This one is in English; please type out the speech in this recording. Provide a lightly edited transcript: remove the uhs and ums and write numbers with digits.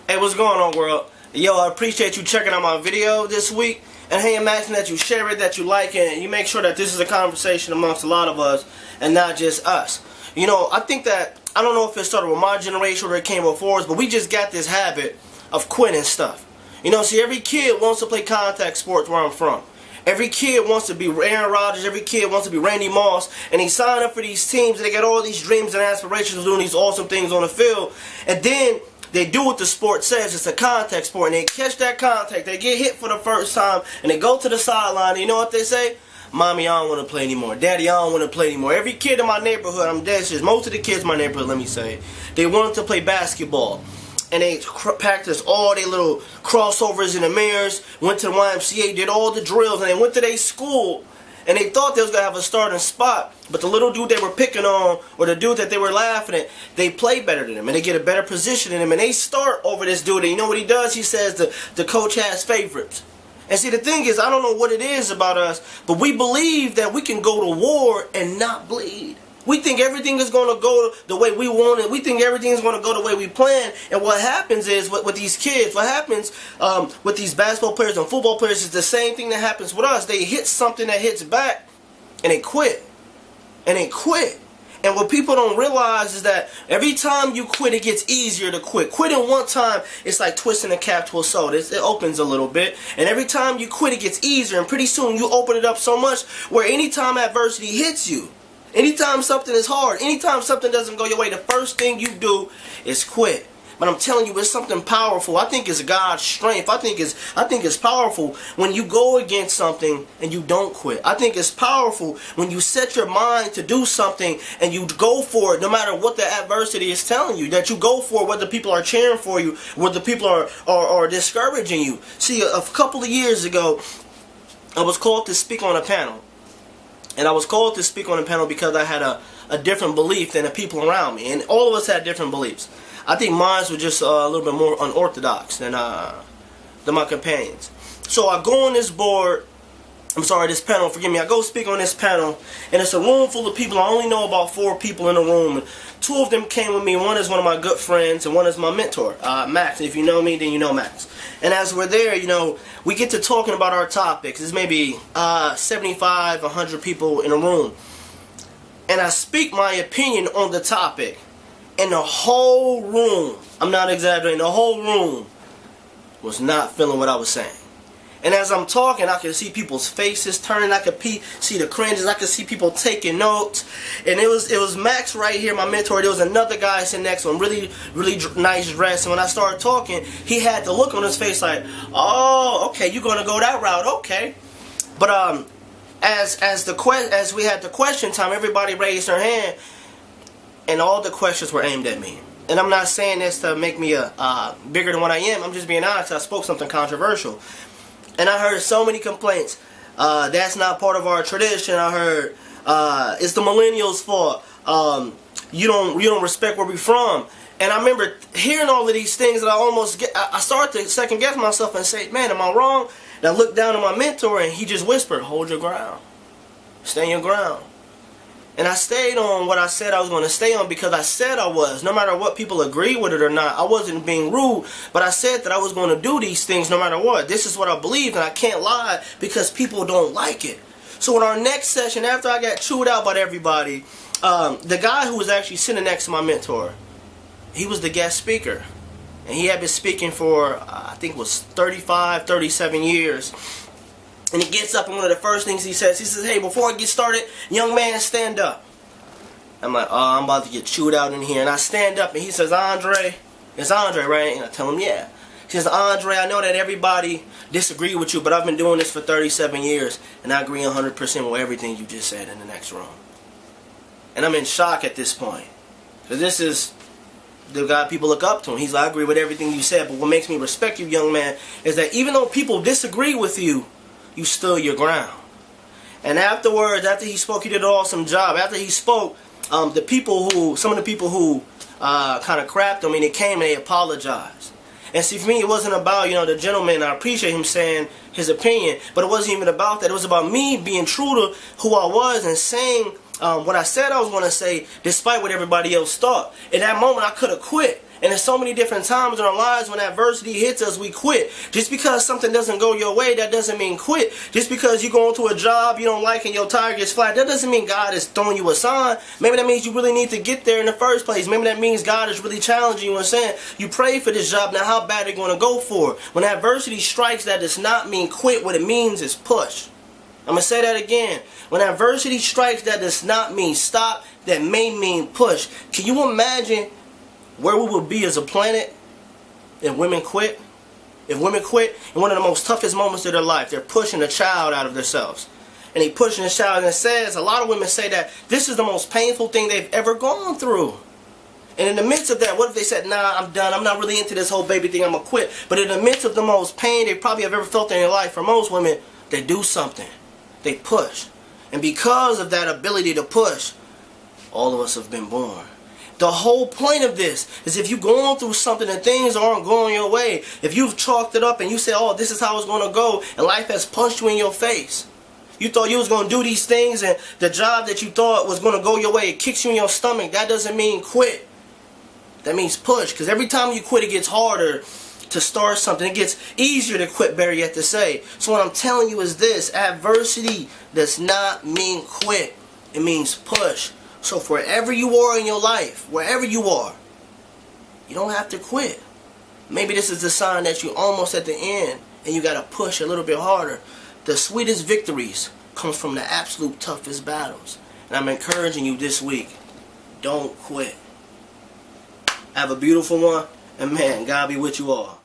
Hey, what's going on, world? Yo, I appreciate you checking out my video this week. And hey, I'm asking that you share it, that you like it, and you make sure that this is a conversation amongst a lot of us and not just us. You know, I think that, I don't know if it started with my generation or it came before us, but we just got this habit of quitting stuff. You know, see, every kid wants to play contact sports where I'm from. Every kid wants to be Aaron Rodgers, every kid wants to be Randy Moss, and they sign up for these teams and they got all these dreams and aspirations of doing these awesome things on the field, and then they do what the sport says. It's a contact sport, and they catch that contact, they get hit for the first time, and they go to the sideline, and you know what they say? Mommy, I don't want to play anymore. Daddy, I don't want to play anymore. Every kid in my neighborhood, I'm dead serious, most of the kids in my neighborhood, let me say, they wanted to play basketball. And they practiced all their little crossovers in the mirrors, went to the YMCA, did all the drills, and they went to their school, and they thought they was going to have a starting spot. But the little dude they were picking on, or the dude that they were laughing at, they play better than him, and they get a better position than him, and they start over this dude, and you know what he does? He says the coach has favorites. And see, the thing is, I don't know what it is about us, but we believe that we can go to war and not bleed. We think everything is going to go the way we want it. We think everything is going to go the way we plan. And what happens is, with these kids, what happens with these basketball players and football players is the same thing that happens with us. They hit something that hits back, and they quit. And they quit. And what people don't realize is that every time you quit, it gets easier to quit. Quitting one time, it's like twisting a cap to a soda. It opens a little bit. And every time you quit, it gets easier. And pretty soon, you open it up so much where anytime adversity hits you, anytime something is hard, anytime something doesn't go your way, the first thing you do is quit. But I'm telling you, it's something powerful. I think it's God's strength. I think it's powerful when you go against something and you don't quit. I think it's powerful when you set your mind to do something and you go for it, no matter what the adversity is telling you. That you go for it, whether people are cheering for you, whether people are discouraging you. See, a couple of years ago, I was called to speak on a panel. And I was called to speak on a panel because I had a different belief than the people around me. And all of us had different beliefs. I think mine was just a little bit more unorthodox than my companions. So I go on this this panel, forgive me. I go speak on this panel, and it's a room full of people. I only know about 4 people in the room. And 2 of them came with me. One is one of my good friends, and one is my mentor, Max. If you know me, then you know Max. And as we're there, you know, we get to talking about our topics. There's maybe 75, 100 people in a room. And I speak my opinion on the topic. And the whole room, I'm not exaggerating, the whole room was not feeling what I was saying. And as I'm talking, I can see people's faces turning. I could see the cringes. I could see people taking notes. And it was Max right here, my mentor. There was another guy sitting next to him, really nice dress. And when I started talking, he had the look on his face like, oh, okay, you're gonna go that route, okay. But as we had the question time, everybody raised their hand, and all the questions were aimed at me. And I'm not saying this to make me bigger than what I am. I'm just being honest. I spoke something controversial. And I heard so many complaints. That's not part of our tradition. I heard it's the millennials' fault. You don't respect where we're from. And I remember hearing all of these things, and I started to second guess myself and say, man, am I wrong? And I looked down at my mentor, and he just whispered, hold your ground. Stay your ground. And I stayed on what I said I was going to stay on because I said I was. No matter what people agree with it or not, I wasn't being rude, but I said that I was going to do these things no matter what. This is what I believe, and I can't lie because people don't like it. So in our next session, after I got chewed out by everybody, the guy who was actually sitting next to my mentor, he was the guest speaker. And he had been speaking for, I think it was 35, 37 years. And he gets up, and one of the first things he says, hey, before I get started, young man, stand up. I'm like, oh, I'm about to get chewed out in here. And I stand up, and he says, Andre, it's Andre, right? And I tell him, yeah. He says, Andre, I know that everybody disagree with you, but I've been doing this for 37 years, and I agree 100% with everything you just said in the next room. And I'm in shock at this point. Because this is the guy people look up to him. He's like, I agree with everything you said, but what makes me respect you, young man, is that even though people disagree with you, you stood your ground. And afterwards, after he spoke, he did an awesome job. After he spoke, some of the people who kind of crapped on me, they came and they apologized. And see, for me, it wasn't about, the gentleman. I appreciate him saying his opinion, but it wasn't even about that. It was about me being true to who I was and saying what I said I was going to say, despite what everybody else thought. In that moment, I could have quit. And there's so many different times in our lives when adversity hits us, we quit. Just because something doesn't go your way, that doesn't mean quit. Just because you go into a job you don't like and your tire gets flat, that doesn't mean God is throwing you a sign. Maybe that means you really need to get there in the first place. Maybe that means God is really challenging you and saying, you prayed for this job, now how bad are you going to go for it? When adversity strikes, that does not mean quit. What it means is push. I'm going to say that again. When adversity strikes, that does not mean stop. That may mean push. Can you imagine where we would be as a planet if women quit? If women quit in one of the most toughest moments of their life, they're pushing a child out of themselves. And they pushing a child, and it says, a lot of women say that this is the most painful thing they've ever gone through. And in the midst of that, what if they said, nah, I'm done, I'm not really into this whole baby thing, I'm going to quit. But in the midst of the most pain they probably have ever felt in their life, for most women, they do something. They push. And because of that ability to push, all of us have been born. The whole point of this is if you're going through something and things aren't going your way, if you've chalked it up and you say, oh, this is how it's going to go, and life has punched you in your face. You thought you was going to do these things and the job that you thought was going to go your way, it kicks you in your stomach. That doesn't mean quit. That means push. Because every time you quit, it gets harder to start something. It gets easier to quit, better yet to say. So what I'm telling you is this: adversity does not mean quit. It means push. So for wherever you are in your life, wherever you are, you don't have to quit. Maybe this is the sign that you're almost at the end and you got to push a little bit harder. The sweetest victories comes from the absolute toughest battles. And I'm encouraging you this week, don't quit. Have a beautiful one, and man, God be with you all.